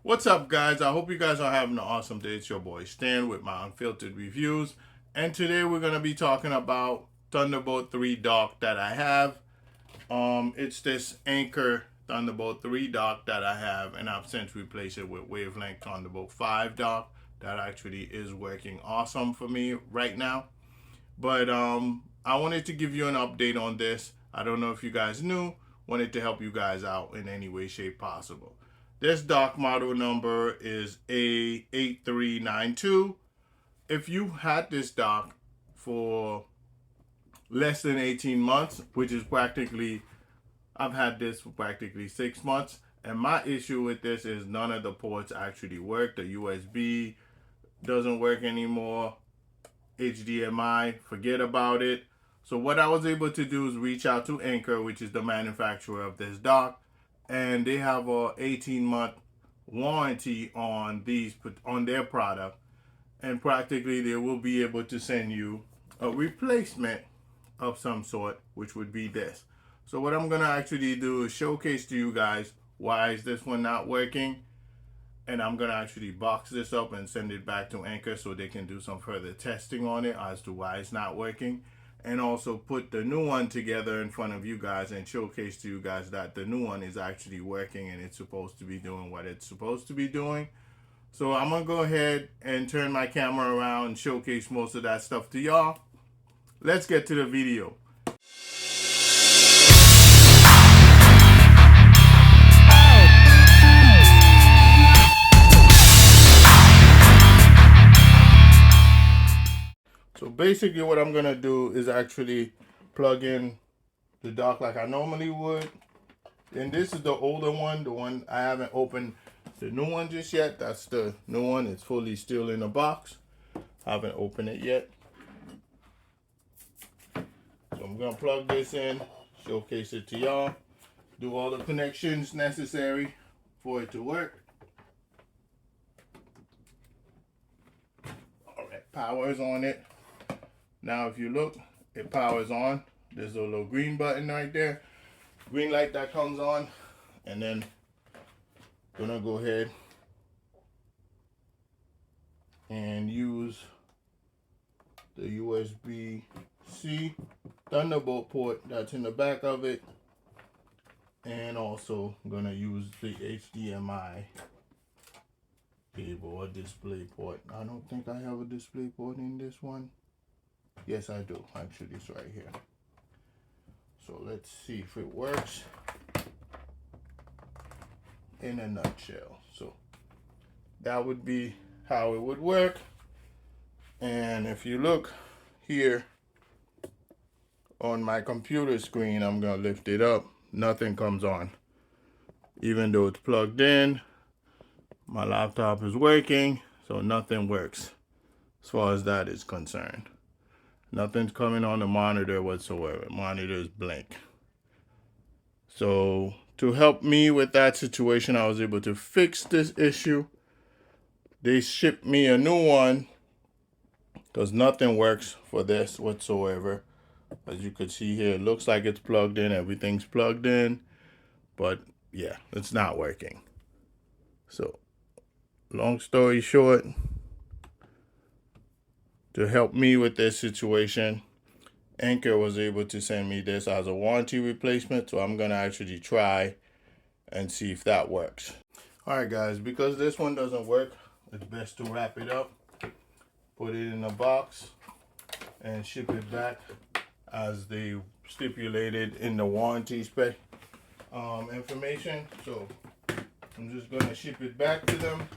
What's up, guys? I hope you guys are having an awesome day. It's your boy Stan with my unfiltered reviews, and today we're gonna be talking about Thunderbolt 3 dock that I have. It's this Anker Thunderbolt 3 dock that I have, and I've since replaced it with Wavelength Thunderbolt 5 dock that actually is working awesome for me right now. But I wanted to give you an update on this. I don't know if you guys knew. Wanted to help you guys out in any way, shape possible. This dock model number is A8392. If you had this dock for less than 18 months, which is practically, I've had this for practically 6 months, and my issue with this is none of the ports actually work. The USB doesn't work anymore. HDMI, forget about it. So what I was able to do is reach out to Anker, which is the manufacturer of this dock, and they have a 18-month warranty on their product, and practically they will be able to send you a replacement of some sort, which would be this. So what I'm gonna actually do is showcase to you guys why is this one not working, and I'm gonna actually box this up and send it back to Anker so they can do some further testing on it as to why it's not working, and also put the new one together in front of you guys and showcase to you guys that the new one is actually working and it's supposed to be doing what it's supposed to be doing. So I'm gonna go ahead and turn my camera around and showcase most of that stuff to y'all. Let's get to the video. So basically what I'm gonna do is actually plug in the dock like I normally would. And this is the older one, the one I haven't opened the new one just yet. That's the new one. It's fully still in the box. I haven't opened it yet. So I'm gonna plug this in, showcase it to y'all, do all the connections necessary for it to work. Alright, power is on it. Now if you look, it powers on. There's a little green button right there. Green light that comes on. And then I'm gonna go ahead and use the USB-C Thunderbolt port that's in the back of it. And also I'm gonna use the HDMI cable or display port. I don't think I have a display port in this one. Yes, I do. Actually, it's right here. So let's see if it works in a nutshell. So that would be how it would work. And if you look here on my computer screen, I'm gonna lift it up. Nothing comes on. Even though it's plugged in, my laptop is working, so nothing works as far as that is concerned. Nothing's coming on the monitor whatsoever. Monitor is blank. So to help me with that situation, I was able to fix this issue. They shipped me a new one because nothing works for this whatsoever. As you can see here, it looks like it's plugged in. Everything's plugged in. But yeah, it's not working. So long story short, to help me with this situation, Anker was able to send me this as a warranty replacement, so I'm gonna actually try and see if that works. Alright guys, because this one doesn't work, it's best to wrap it up, put it in a box, and ship it back as they stipulated in the warranty spec information. So I'm just gonna ship it back to them.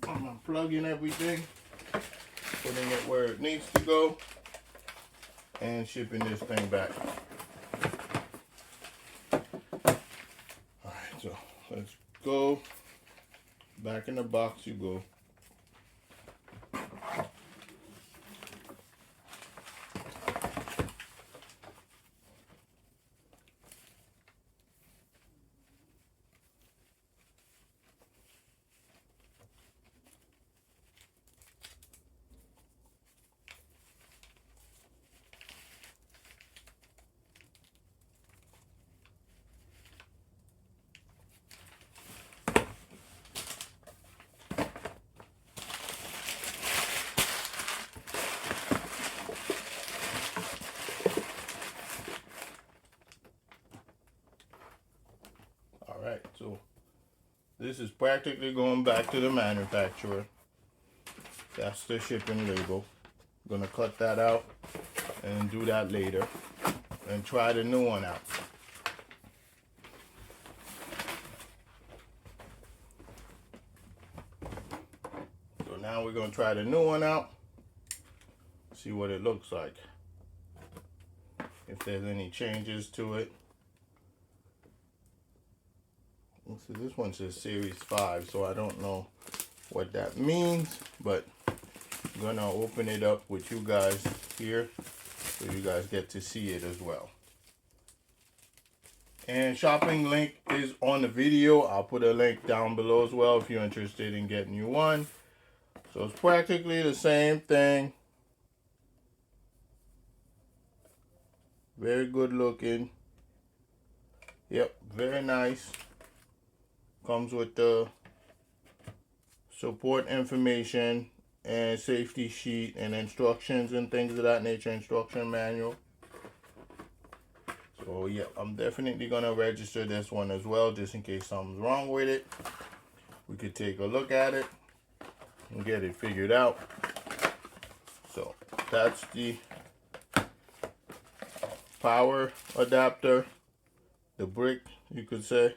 I'm unplugging everything, putting it where it needs to go, and shipping this thing back. Alright, so let's go. Back in the box you go. So this is practically going back to the manufacturer. That's the shipping label. I'm gonna cut that out and do that later and try the new one out. So now we're gonna try the new one out, see what it looks like, if there's any changes to it. So this one says Series 5, so I don't know what that means, but I'm gonna open it up with you guys here so you guys get to see it as well. And shopping link is on the video. I'll put a link down below as well if you're interested in getting you one. So it's practically the same thing. Very good looking. Yep, very nice. Comes with the support information and safety sheet and instructions and things of that nature, instruction manual. So yeah, I'm definitely gonna register this one as well, just in case something's wrong with it. We could take a look at it and get it figured out. So that's the power adapter, the brick, you could say.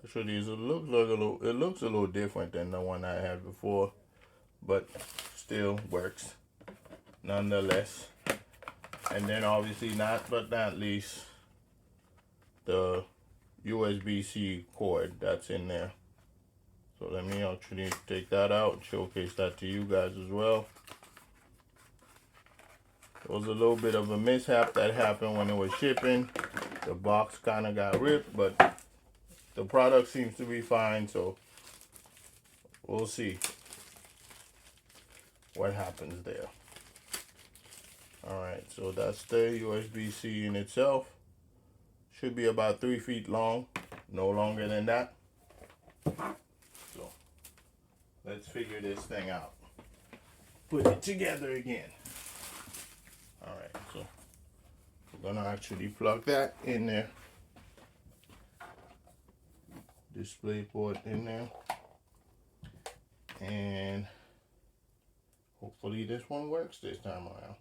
Actually, it looks a little different than the one I had before, but still works nonetheless. And then obviously, not but not least, the USB-C cord that's in there. So let me actually take that out and showcase that to you guys as well. There was a little bit of a mishap that happened when it was shipping. The box kind of got ripped, but the product seems to be fine, so we'll see what happens there. Alright, so that's the USB-C in itself. Should be about 3 feet long, no longer than that. So let's figure this thing out. Put it together again. Alright, so we're gonna actually plug that in there. Display port in there. And hopefully this one works this time around.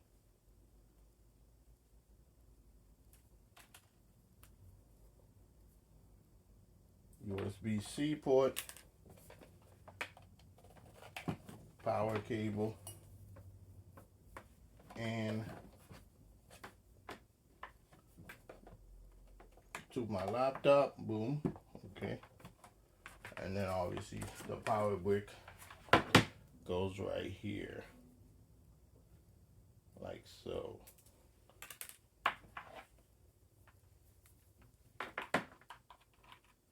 USB-C port, power cable, and to my laptop, boom, okay. And then obviously the power brick goes right here, like so.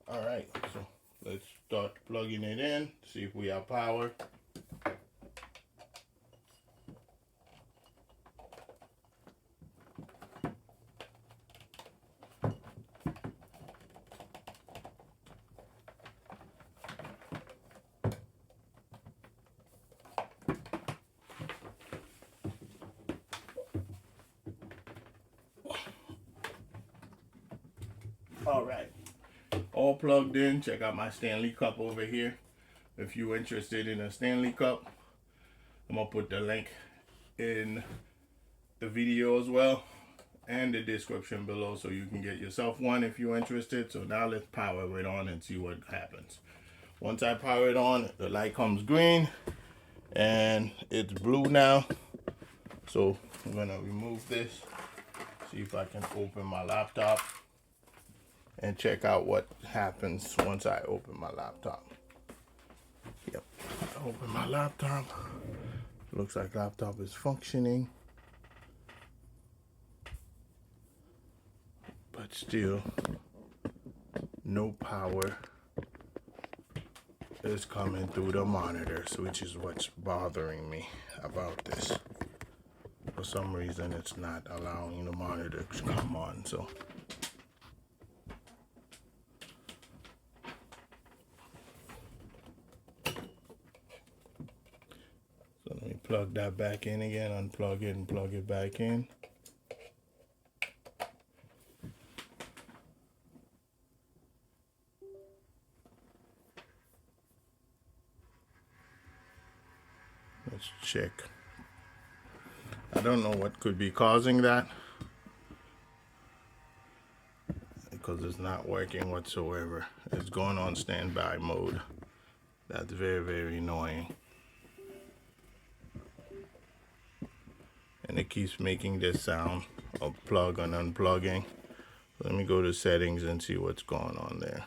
All right, so let's start plugging it in, see if we have power. All right, all plugged in. Check out my Stanley cup over here. If you're interested in a Stanley cup, I'm gonna put the link in the video as well and the description below so you can get yourself one if you're interested. So now let's power it on and see what happens. Once I power it on, the light comes green and it's blue now. So I'm gonna remove this, see if I can open my laptop and check out what happens once I open my laptop. Yep, I open my laptop. Looks like laptop is functioning, but still no power is coming through the monitors, which is what's bothering me about this. For some reason it's not allowing the monitor to come on. So let me plug that back in again, unplug it and plug it back in. Let's check. I don't know what could be causing that, because it's not working whatsoever. It's going on standby mode. That's very, very annoying. And it keeps making this sound of plug and unplugging. Let me go to settings and see what's going on there.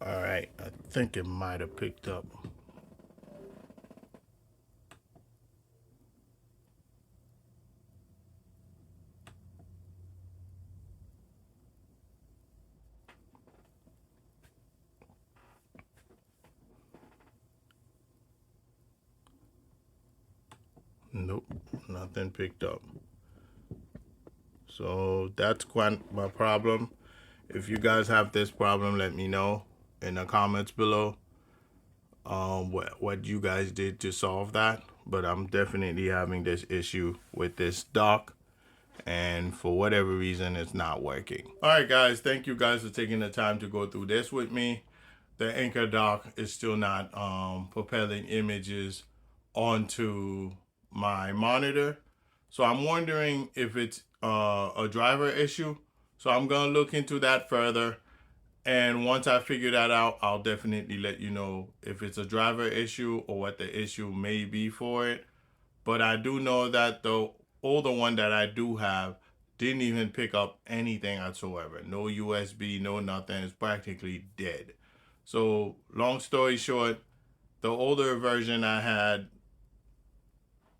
All right, I think it might have picked up. Nope, nothing picked up. So that's quite my problem. If you guys have this problem, let me know in the comments below what you guys did to solve that. But I'm definitely having this issue with this dock, and for whatever reason, it's not working. All right, guys, thank you guys for taking the time to go through this with me. The Anker dock is still not propelling images onto my monitor. So I'm wondering if it's a driver issue. So I'm gonna look into that further. And once I figure that out, I'll definitely let you know if it's a driver issue or what the issue may be for it. But I do know that the older one that I do have didn't even pick up anything whatsoever. No USB, no nothing. It's practically dead. So long story short, the older version I had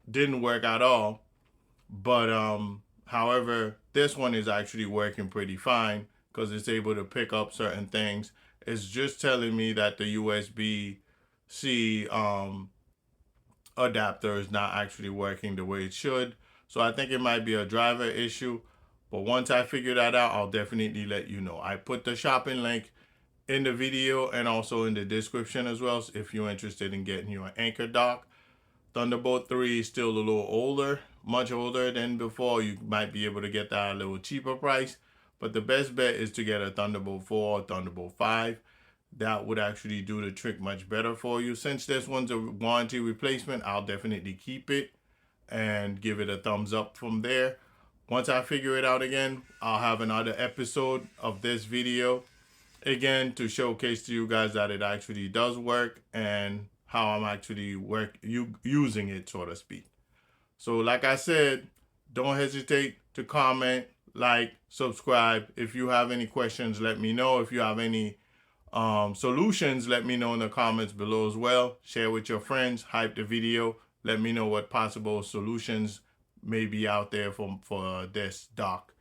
didn't work at all. But however, this one is actually working pretty fine because it's able to pick up certain things. It's just telling me that the USB-C adapter is not actually working the way it should. So I think it might be a driver issue. But once I figure that out, I'll definitely let you know. I put the shopping link in the video and also in the description as well, so if you're interested in getting your Anker dock. Thunderbolt 3 is still a little older, much older than before. You might be able to get that at a little cheaper price, but the best bet is to get a Thunderbolt 4 or Thunderbolt 5. That would actually do the trick much better for you. Since this one's a warranty replacement, I'll definitely keep it and give it a thumbs up from there. Once I figure it out again, I'll have another episode of this video again to showcase to you guys that it actually does work and how I'm actually using it, so to speak. So like I said, don't hesitate to comment, like, subscribe. If you have any questions, let me know. If you have any solutions, let me know in the comments below as well. Share with your friends, hype the video. Let me know what possible solutions may be out there for this dock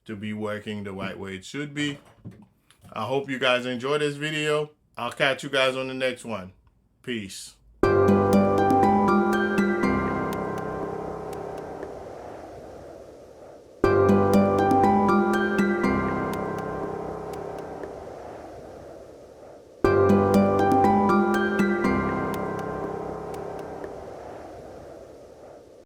to be working the right way it should be. I hope you guys enjoy this video. I'll catch you guys on the next one. Peace.